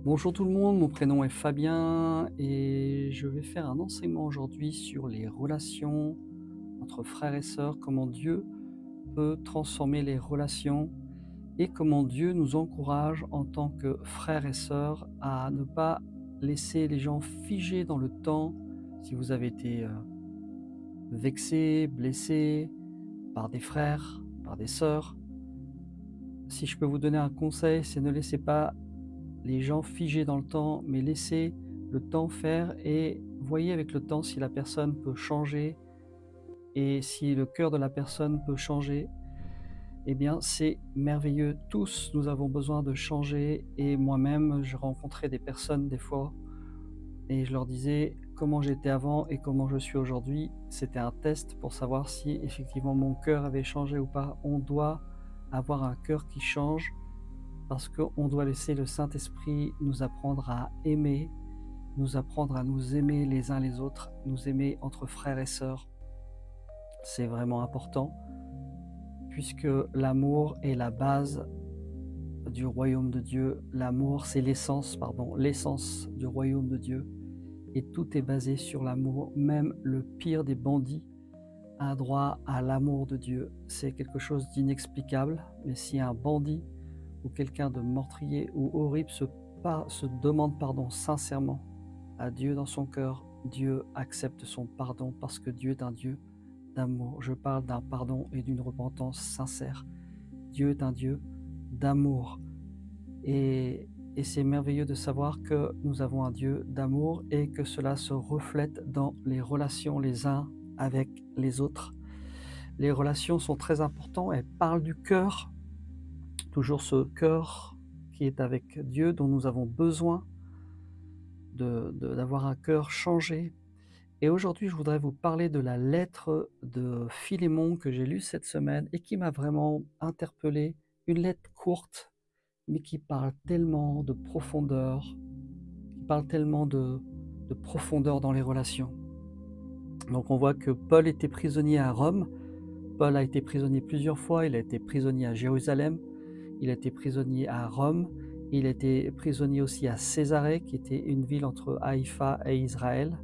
Bonjour tout le monde, mon prénom est Fabien et je vais faire un enseignement aujourd'hui sur les relations entre frères et sœurs, comment Dieu peut transformer les relations et comment Dieu nous encourage en tant que frères et sœurs à ne pas laisser les gens figés dans le temps. Si vous avez été vexé, blessé par des frères, par des sœurs, si je peux vous donner un conseil, c'est ne laissez pas les gens figés dans le temps, mais laissez le temps faire et voyez avec le temps si la personne peut changer et si le cœur de la personne peut changer. Eh bien, c'est merveilleux. Tous, nous avons besoin de changer et moi-même, je rencontrais des personnes des fois et je leur disais comment j'étais avant et comment je suis aujourd'hui. C'était un test pour savoir si effectivement mon cœur avait changé ou pas. On doit avoir un cœur qui change parce qu'on doit laisser le Saint-Esprit nous apprendre à aimer, nous apprendre à nous aimer les uns les autres, nous aimer entre frères et sœurs. C'est vraiment important, puisque l'amour est la base du royaume de Dieu. L'amour, c'est l'essence du royaume de Dieu. Et tout est basé sur l'amour. Même le pire des bandits a droit à l'amour de Dieu. C'est quelque chose d'inexplicable, mais si un bandit ou quelqu'un de meurtrier ou horrible se demande pardon sincèrement à Dieu dans son cœur, Dieu accepte son pardon parce que Dieu est un Dieu d'amour. Je parle d'un pardon et d'une repentance sincère. Dieu est un Dieu d'amour. Et c'est merveilleux de savoir que nous avons un Dieu d'amour et que cela se reflète dans les relations les uns avec les autres. Les relations sont très importantes, elles parlent du cœur, toujours ce cœur qui est avec Dieu, dont nous avons besoin d'avoir un cœur changé. Et aujourd'hui, je voudrais vous parler de la lettre de Philémon que j'ai lue cette semaine et qui m'a vraiment interpellé. Une lettre courte, mais qui parle tellement de profondeur, qui parle tellement de profondeur dans les relations. Donc on voit que Paul était prisonnier à Rome. Paul a été prisonnier plusieurs fois, il a été prisonnier à Jérusalem, il a été prisonnier à Rome, il a été prisonnier aussi à Césarée, qui était une ville entre Haïfa et Israël.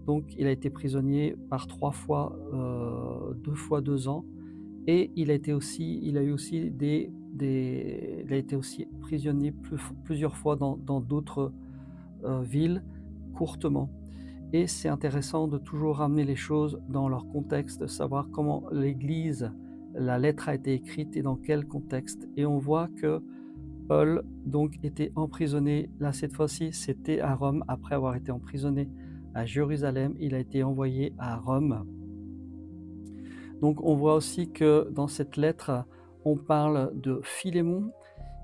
Donc il a été prisonnier par 3 fois, 2 fois 2 ans. Et il a eu aussi il a été aussi prisonnier plusieurs fois dans d'autres villes, courtement. Et c'est intéressant de toujours ramener les choses dans leur contexte, de savoir comment l'Église, la lettre a été écrite et dans quel contexte. Et on voit que Paul donc était emprisonné, là cette fois-ci c'était à Rome, après avoir été emprisonné à Jérusalem, il a été envoyé à Rome. Donc on voit aussi que dans cette lettre, on parle de Philémon.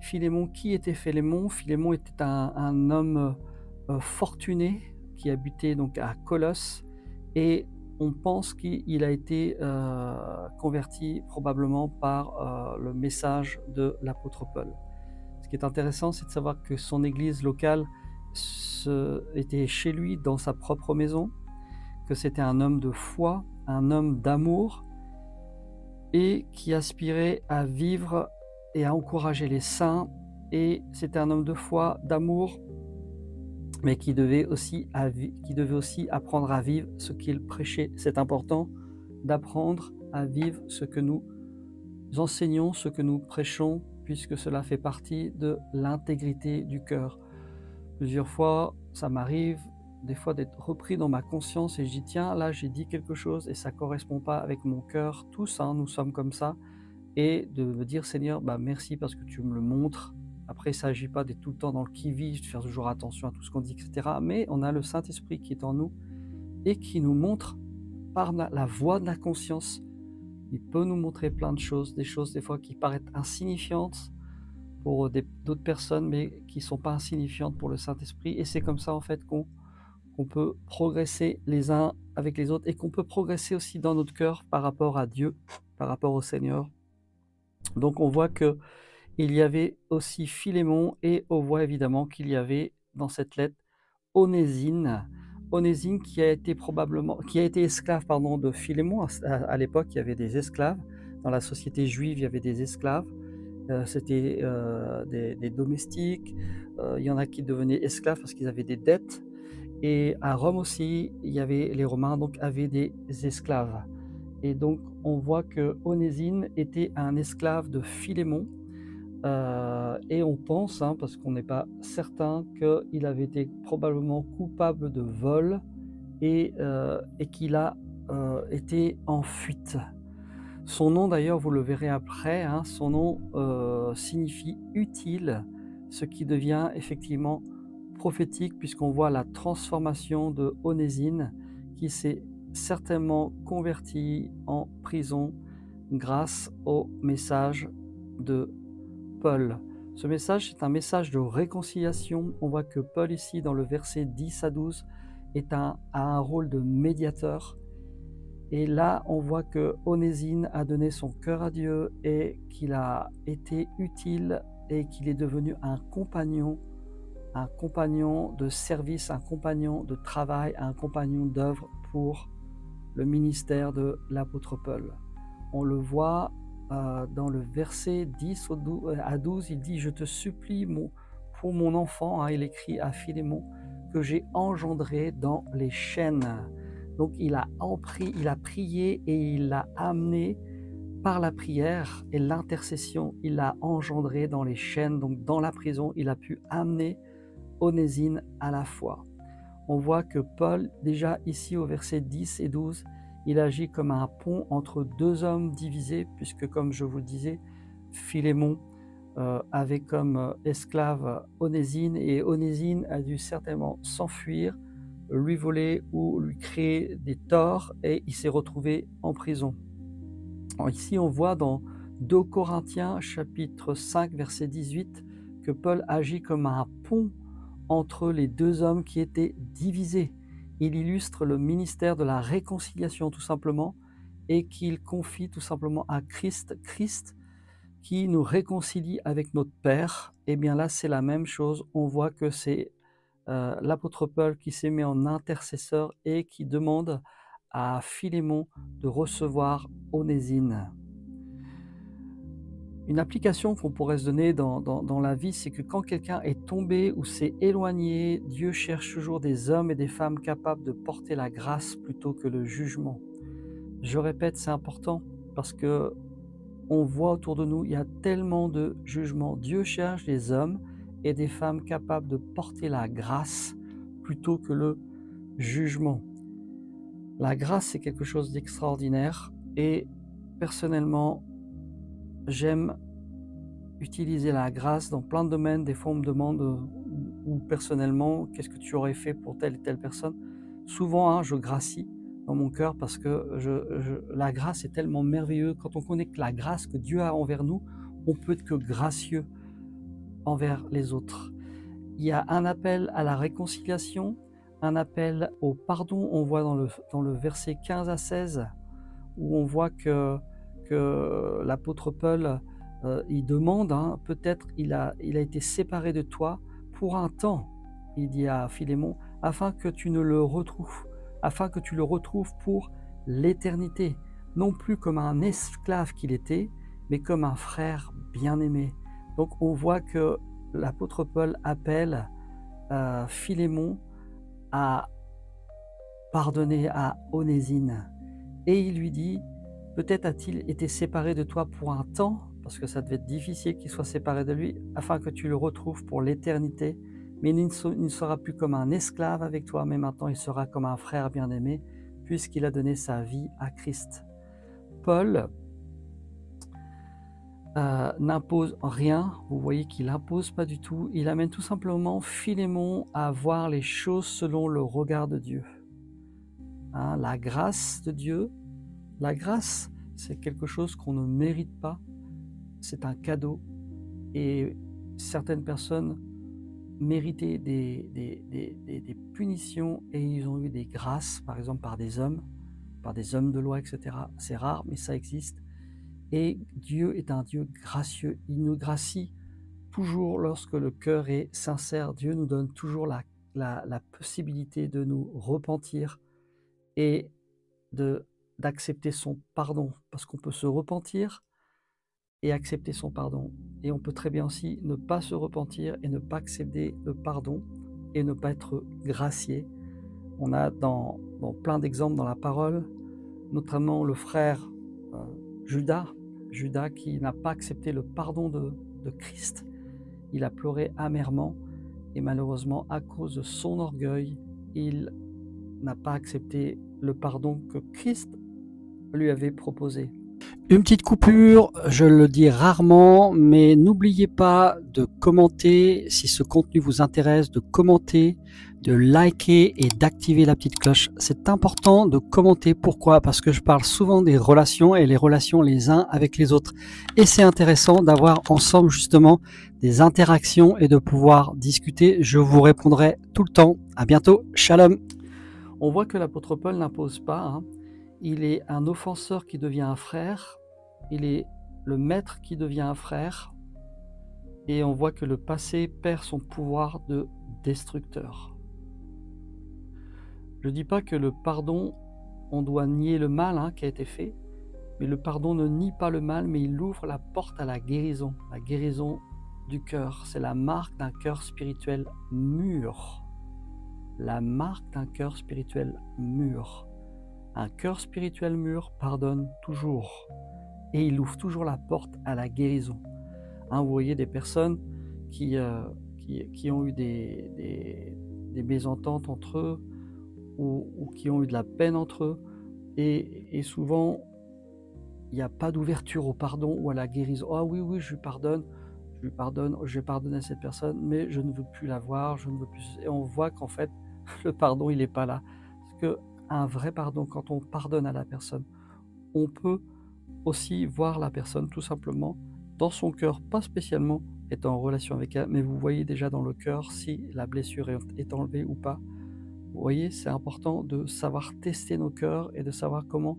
Philémon, qui était Philémon? Philémon était un homme fortuné qui habitait donc à Colosse et on pense qu'il a été converti probablement par le message de l'apôtre Paul. Ce qui est intéressant, c'est de savoir que son église locale était chez lui dans sa propre maison, que c'était un homme de foi, un homme d'amour et qui aspirait à vivre et à encourager les saints. Et c'était un homme de foi, d'amour, mais qui devait aussi apprendre à vivre ce qu'il prêchait. C'est important d'apprendre à vivre ce que nous enseignons, ce que nous prêchons, puisque cela fait partie de l'intégrité du cœur. Plusieurs fois, ça m'arrive des fois d'être repris dans ma conscience et je dis tiens, là j'ai dit quelque chose et ça correspond pas avec mon cœur. Tous, nous sommes comme ça. Et de me dire Seigneur, merci parce que tu me le montres. Après, il ne s'agit pas d'être tout le temps dans le qui-vive, de faire toujours attention à tout ce qu'on dit, etc. Mais on a le Saint-Esprit qui est en nous et qui nous montre par la voix de la conscience. Il peut nous montrer plein de choses, des choses des fois qui paraissent insignifiantes pour d'autres personnes, mais qui ne sont pas insignifiantes pour le Saint-Esprit. Et c'est comme ça en fait qu'on peut progresser les uns avec les autres et qu'on peut progresser aussi dans notre cœur par rapport à Dieu, par rapport au Seigneur. Donc on voit que il y avait aussi Philémon et on voit évidemment qu'il y avait dans cette lettre Onésime. Onésime qui a été esclave de Philémon. À l'époque, il y avait des esclaves. Dans la société juive, il y avait des esclaves. C'était des domestiques, il y en a qui devenaient esclaves parce qu'ils avaient des dettes. Et à Rome aussi, il y avait les Romains donc avaient des esclaves. Et donc on voit que Onésime était un esclave de Philémon, et on pense, hein, parce qu'on n'est pas certain, qu'il avait été probablement coupable de vol et qu'il a été en fuite. Son nom d'ailleurs, vous le verrez après, hein, son nom signifie utile, ce qui devient effectivement prophétique puisqu'on voit la transformation de Onésime qui s'est certainement converti en prison grâce au message de Paul. Ce message est un message de réconciliation. On voit que Paul ici dans le verset 10 à 12 a un rôle de médiateur. Et là, on voit que Onésime a donné son cœur à Dieu et qu'il a été utile et qu'il est devenu un compagnon de service, un compagnon de travail, un compagnon d'œuvre pour le ministère de l'apôtre Paul. On le voit dans le verset 10 à 12, il dit « Je te supplie pour mon enfant », hein, il écrit à Philémon, « que j'ai engendré dans les chaînes ». Donc il a prié et il l'a amené par la prière et l'intercession, il l'a engendré dans les chaînes, donc dans la prison, il a pu amener Onésime à la foi. On voit que Paul, déjà ici au verset 10 et 12, il agit comme un pont entre deux hommes divisés, puisque comme je vous le disais, Philémon avait comme esclave Onésime, et Onésime a dû certainement s'enfuir, lui voler ou lui créer des torts, et il s'est retrouvé en prison. Alors ici, on voit dans 2 Corinthiens chapitre 5 verset 18 que Paul agit comme un pont entre les deux hommes qui étaient divisés. Il illustre le ministère de la réconciliation tout simplement et qu'il confie tout simplement à Christ qui nous réconcilie avec notre Père. Et bien là, c'est la même chose. On voit que c'est l'apôtre Paul qui s'est mis en intercesseur et qui demande à Philémon de recevoir Onésime. Une application qu'on pourrait se donner dans la vie, c'est que quand quelqu'un est tombé ou s'est éloigné, Dieu cherche toujours des hommes et des femmes capables de porter la grâce plutôt que le jugement. Je répète, c'est important parce que on voit autour de nous, il y a tellement de jugements. Dieu cherche des hommes et des femmes capables de porter la grâce plutôt que le jugement. La grâce, c'est quelque chose d'extraordinaire et personnellement, j'aime utiliser la grâce dans plein de domaines. Des fois, on me demande, ou personnellement, qu'est-ce que tu aurais fait pour telle et telle personne. Souvent, hein, je gracie dans mon cœur parce que la grâce est tellement merveilleuse. Quand on connaît que la grâce que Dieu a envers nous, on peut être que gracieux envers les autres. Il y a un appel à la réconciliation, un appel au pardon. On voit dans le verset 15 à 16, où on voit que l'apôtre Paul, il demande, hein, peut-être il a été séparé de toi pour un temps, il dit à Philémon, afin que tu le retrouves pour l'éternité, non plus comme un esclave qu'il était, mais comme un frère bien-aimé. Donc on voit que l'apôtre Paul appelle Philémon à pardonner à Onésime. Et il lui dit, peut-être a-t-il été séparé de toi pour un temps, parce que ça devait être difficile qu'il soit séparé de lui, afin que tu le retrouves pour l'éternité. Mais il ne sera plus comme un esclave avec toi, mais maintenant il sera comme un frère bien-aimé, puisqu'il a donné sa vie à Christ. Paul n'impose rien, vous voyez qu'il n'impose pas du tout, il amène tout simplement Philémon à voir les choses selon le regard de Dieu. Hein, la grâce de Dieu, la grâce, c'est quelque chose qu'on ne mérite pas, c'est un cadeau. Et certaines personnes méritaient des punitions et ils ont eu des grâces, par exemple par des hommes de loi, etc. C'est rare, mais ça existe. Et Dieu est un Dieu gracieux. Il nous gracie toujours lorsque le cœur est sincère. Dieu nous donne toujours la possibilité de nous repentir et d'accepter son pardon, parce qu'on peut se repentir, et accepter son pardon. Et on peut très bien aussi ne pas se repentir et ne pas accepter le pardon et ne pas être gracié. On a dans plein d'exemples dans la parole, notamment le frère Judas qui n'a pas accepté le pardon de Christ. Il a pleuré amèrement et malheureusement, à cause de son orgueil, il n'a pas accepté le pardon que Christ lui avait proposé. Une petite coupure, je le dis rarement, mais n'oubliez pas de commenter si ce contenu vous intéresse, de commenter, de liker et d'activer la petite cloche. C'est important de commenter. Pourquoi? Parce que je parle souvent des relations et les relations les uns avec les autres. Et c'est intéressant d'avoir ensemble justement des interactions et de pouvoir discuter. Je vous répondrai tout le temps. À bientôt. Shalom. On voit que l'apôtre Paul n'impose pas, hein. Il est un offenseur qui devient un frère. Il est le maître qui devient un frère. Et on voit que le passé perd son pouvoir de destructeur. Je ne dis pas que le pardon, on doit nier le mal qui a été fait, mais le pardon ne nie pas le mal, mais il ouvre la porte à la guérison du cœur. C'est la marque d'un cœur spirituel mûr. La marque d'un cœur spirituel mûr. Un cœur spirituel mûr pardonne toujours et il ouvre toujours la porte à la guérison. Vous voyez des personnes qui ont eu des mésententes entre eux ou qui ont eu de la peine entre eux et souvent il n'y a pas d'ouverture au pardon ou à la guérison. Ah oui, je lui pardonne, j'ai pardonné à cette personne, mais je ne veux plus la voir, je ne veux plus. Et on voit qu'en fait, le pardon, il n'est pas là. Parce qu'un vrai pardon, quand on pardonne à la personne, on peut aussi voir la personne tout simplement dans son cœur, pas spécialement être en relation avec elle, mais vous voyez déjà dans le cœur si la blessure est enlevée ou pas. Vous voyez, c'est important de savoir tester nos cœurs et de savoir comment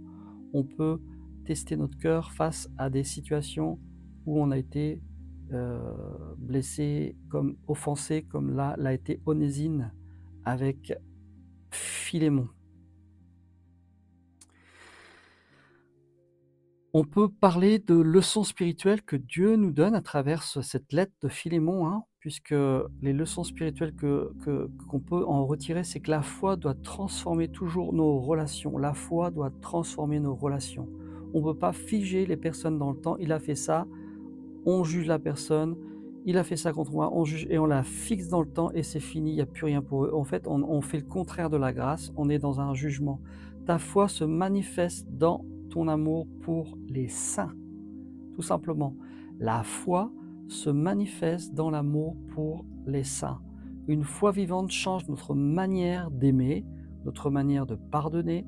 on peut tester notre cœur face à des situations où on a été blessé, comme offensé, comme là l'a été Onésime avec Philémon. On peut parler de leçons spirituelles que Dieu nous donne à travers cette lettre de Philémon, puisque les leçons spirituelles qu'on peut en retirer, c'est que la foi doit transformer toujours nos relations. La foi doit transformer nos relations. On ne peut pas figer les personnes dans le temps. Il a fait ça, on juge la personne. Il a fait ça contre moi, on juge et on la fixe dans le temps et c'est fini, il n'y a plus rien pour eux. En fait, on fait le contraire de la grâce, on est dans un jugement. Ta foi se manifeste dans ton amour pour les saints, tout simplement. La foi se manifeste dans l'amour pour les saints. Une foi vivante change notre manière d'aimer, notre manière de pardonner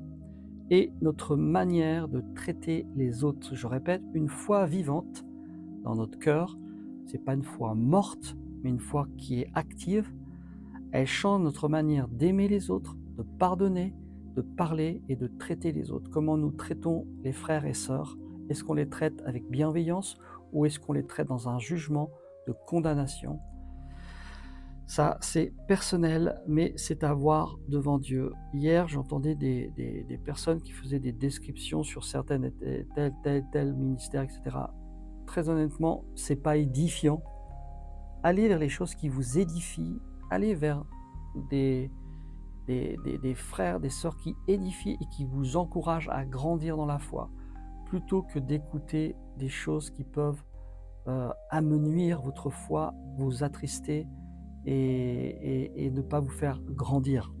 et notre manière de traiter les autres. Je répète, une foi vivante dans notre cœur, ce n'est pas une foi morte, mais une foi qui est active. Elle change notre manière d'aimer les autres, de pardonner, de parler et de traiter les autres. Comment nous traitons les frères et sœurs? Est-ce qu'on les traite avec bienveillance ou est-ce qu'on les traite dans un jugement de condamnation? Ça, c'est personnel, mais c'est à voir devant Dieu. Hier, j'entendais des personnes qui faisaient des descriptions sur certaines, tel ministère, etc. Très honnêtement, c'est pas édifiant. Allez vers les choses qui vous édifient, allez vers des frères, des sœurs qui édifient et qui vous encouragent à grandir dans la foi, plutôt que d'écouter des choses qui peuvent amenuire votre foi, vous attrister et ne pas vous faire grandir.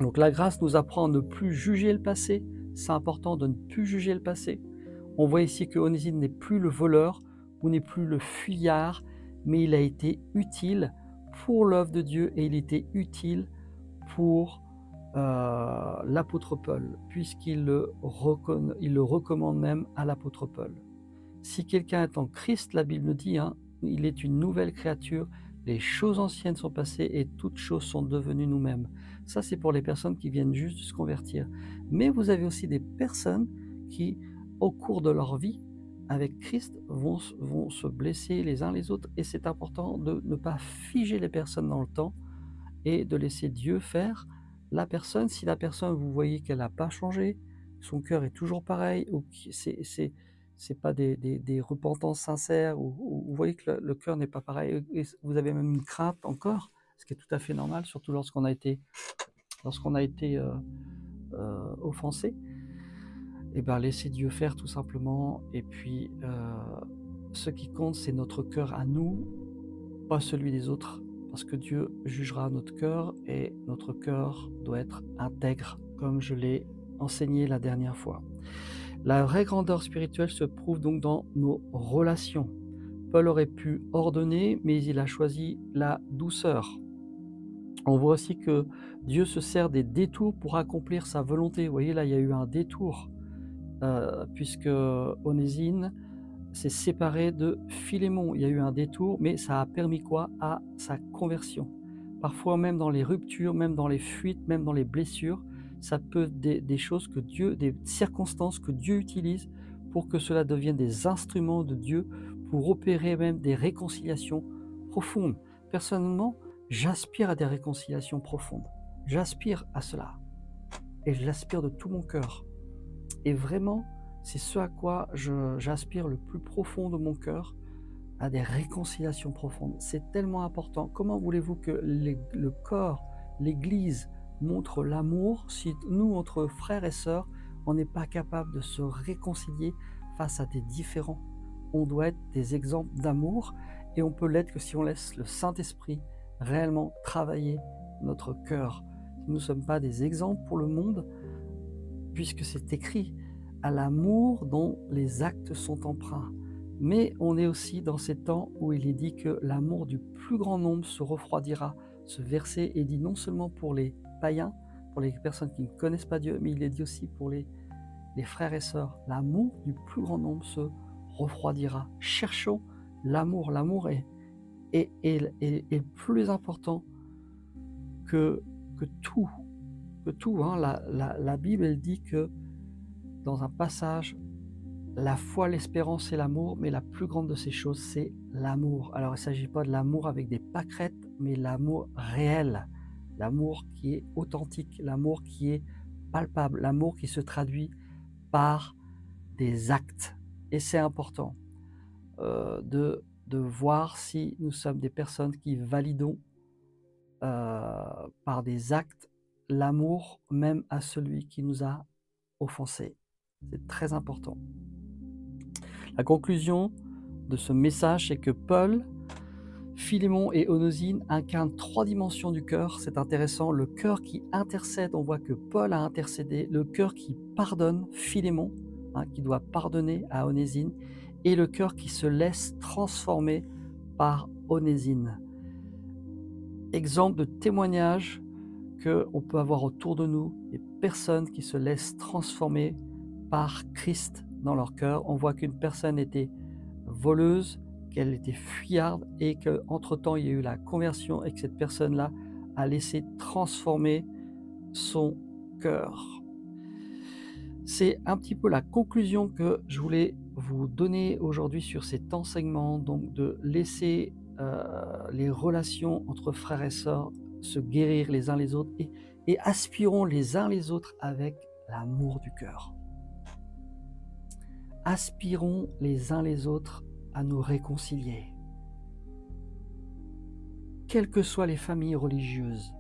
Donc la grâce nous apprend à ne plus juger le passé, c'est important de ne plus juger le passé. On voit ici que Onésime n'est plus le voleur ou n'est plus le fuyard, mais il a été utile pour l'œuvre de Dieu et il était utile pour l'apôtre Paul, puisqu'il le recommande même à l'apôtre Paul. Si quelqu'un est en Christ, la Bible dit, il est une nouvelle créature, les choses anciennes sont passées et toutes choses sont devenues nous-mêmes. Ça, c'est pour les personnes qui viennent juste de se convertir. Mais vous avez aussi des personnes qui, au cours de leur vie, avec Christ, vont se blesser les uns les autres. Et c'est important de ne pas figer les personnes dans le temps et de laisser Dieu faire la personne. Si la personne, vous voyez qu'elle n'a pas changé, son cœur est toujours pareil, ou c'est pas des repentances sincères, ou vous voyez que le cœur n'est pas pareil, et vous avez même une crainte encore, ce qui est tout à fait normal, surtout lorsqu'on a été offensé. Et ben laissez Dieu faire tout simplement, et puis ce qui compte, c'est notre cœur à nous, pas celui des autres, parce que Dieu jugera notre cœur, et notre cœur doit être intègre, comme je l'ai enseigné la dernière fois. La vraie grandeur spirituelle se prouve donc dans nos relations. Paul aurait pu ordonner, mais il a choisi la douceur. On voit aussi que Dieu se sert des détours pour accomplir sa volonté. Vous voyez, là, il y a eu un détour, puisque Onésime s'est séparé de Philémon. Il y a eu un détour, mais ça a permis quoi? À sa conversion. Parfois, même dans les ruptures, même dans les fuites, même dans les blessures, ça peut être des choses que Dieu, des circonstances que Dieu utilise pour que cela devienne des instruments de Dieu pour opérer même des réconciliations profondes. Personnellement, j'aspire à des réconciliations profondes. J'aspire à cela. Et je l'aspire de tout mon cœur. Et vraiment, c'est ce à quoi j'aspire le plus profond de mon cœur, à des réconciliations profondes. C'est tellement important. Comment voulez-vous que le corps, l'Église, montre l'amour si nous, entre frères et sœurs, on n'est pas capable de se réconcilier face à des différends? On doit être des exemples d'amour, et on peut l'être que si on laisse le Saint-Esprit réellement travailler notre cœur. Nous ne sommes pas des exemples pour le monde, puisque c'est écrit à l'amour dont les actes sont empreints. Mais on est aussi dans ces temps où il est dit que l'amour du plus grand nombre se refroidira. Ce verset est dit non seulement pour les païens, pour les personnes qui ne connaissent pas Dieu, mais il est dit aussi pour les frères et sœurs. L'amour du plus grand nombre se refroidira. Cherchons l'amour. L'amour est plus important que tout. Hein. La Bible, elle dit que dans un passage, la foi, l'espérance et l'amour, mais la plus grande de ces choses, c'est l'amour. Alors, il ne s'agit pas de l'amour avec des pâquerettes, mais l'amour réel, l'amour qui est authentique, l'amour qui est palpable, l'amour qui se traduit par des actes. Et c'est important de voir si nous sommes des personnes qui validons par des actes l'amour même à celui qui nous a offensés. C'est très important. La conclusion de ce message, c'est que Paul, Philémon et Onésime incarnent 3 dimensions du cœur. C'est intéressant. Le cœur qui intercède, on voit que Paul a intercédé. Le cœur qui pardonne, Philémon, qui doit pardonner à Onésime. Et le cœur qui se laisse transformer par Onésime. Exemple de témoignage qu'on peut avoir autour de nous, des personnes qui se laissent transformer par Christ dans leur cœur. On voit qu'une personne était voleuse, qu'elle était fuyarde, et qu'entre-temps il y a eu la conversion, et que cette personne-là a laissé transformer son cœur. C'est un petit peu la conclusion que je voulais vous donner aujourd'hui sur cet enseignement, donc de laisser les relations entre frères et sœurs se guérir les uns les autres, et aspirons les uns les autres avec l'amour du cœur. Aspirons les uns les autres à nous réconcilier. Quelles que soient les familles religieuses,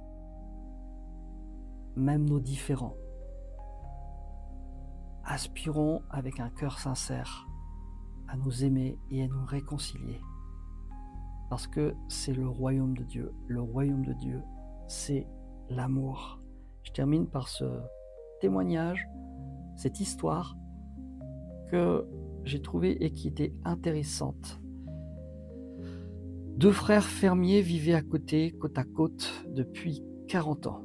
même nos différends, aspirons avec un cœur sincère à nous aimer et à nous réconcilier. Parce que c'est le royaume de Dieu. Le royaume de Dieu, c'est l'amour. Je termine par ce témoignage, cette histoire que j'ai trouvée et qui était intéressante. 2 frères fermiers vivaient à côté, côte à côte, depuis 40 ans.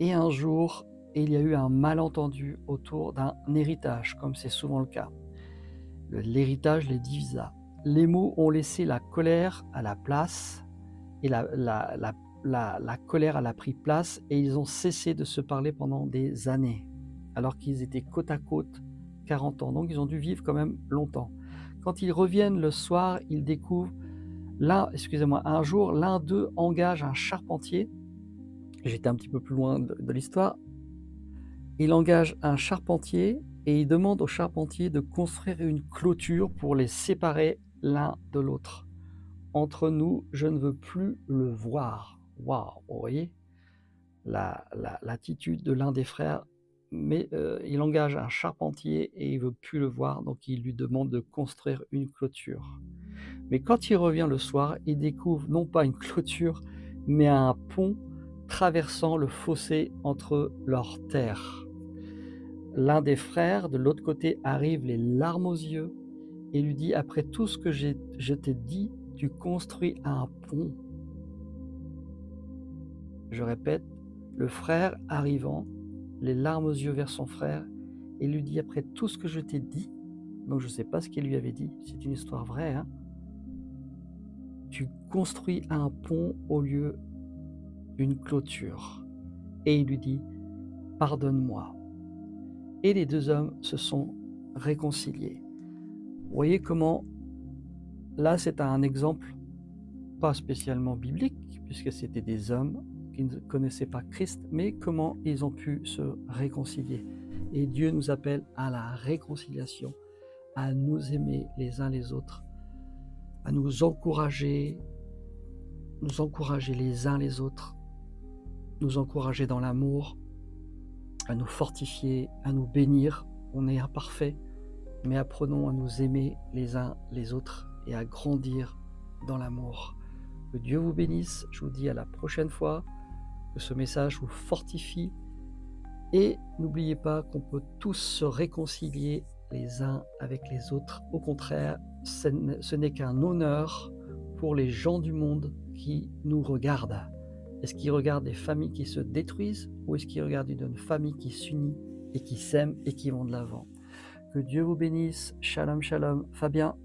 Et un jour, il y a eu un malentendu autour d'un héritage, comme c'est souvent le cas. L'héritage les divisa. Les mots ont laissé la colère à la place, et la colère a pris place, et ils ont cessé de se parler pendant des années, alors qu'ils étaient côte à côte 40 ans. Donc ils ont dû vivre quand même longtemps. Quand ils reviennent le soir, ils découvrent, un jour, l'un d'eux engage un charpentier. J'étais un petit peu plus loin de l'histoire. Il engage un charpentier et il demande au charpentier de construire une clôture pour les séparer l'un de l'autre. Entre nous, je ne veux plus le voir. Waouh, vous voyez l'attitude de l'un des frères, mais il engage un charpentier et il veut plus le voir, donc il lui demande de construire une clôture. Mais quand il revient le soir, il découvre non pas une clôture, mais un pont traversant le fossé entre leurs terres. L'un des frères, de l'autre côté, arrive les larmes aux yeux et lui dit: après tout ce que je t'ai dit, tu construis un pont. Je répète, le frère arrivant, les larmes aux yeux vers son frère, et lui dit: après tout ce que je t'ai dit, donc je ne sais pas ce qu'il lui avait dit, c'est une histoire vraie, hein, tu construis un pont au lieu d'une clôture. Et il lui dit: pardonne-moi. Et les deux hommes se sont réconciliés. Vous voyez comment, là c'est un exemple pas spécialement biblique, puisque c'était des hommes qui ne connaissaient pas Christ, mais comment ils ont pu se réconcilier. Et Dieu nous appelle à la réconciliation, à nous aimer les uns les autres, à nous encourager les uns les autres, nous encourager dans l'amour, à nous fortifier, à nous bénir. On est imparfait, mais apprenons à nous aimer les uns les autres et à grandir dans l'amour. Que Dieu vous bénisse, je vous dis à la prochaine fois, que ce message vous fortifie et n'oubliez pas qu'on peut tous se réconcilier les uns avec les autres. Au contraire, ce n'est qu'un honneur pour les gens du monde qui nous regardent. Est-ce qu'ils regardent des familles qui se détruisent ou est-ce qu'ils regardent une famille qui s'unit et qui s'aime et qui vont de l'avant? Que Dieu vous bénisse. Shalom, shalom. Fabien.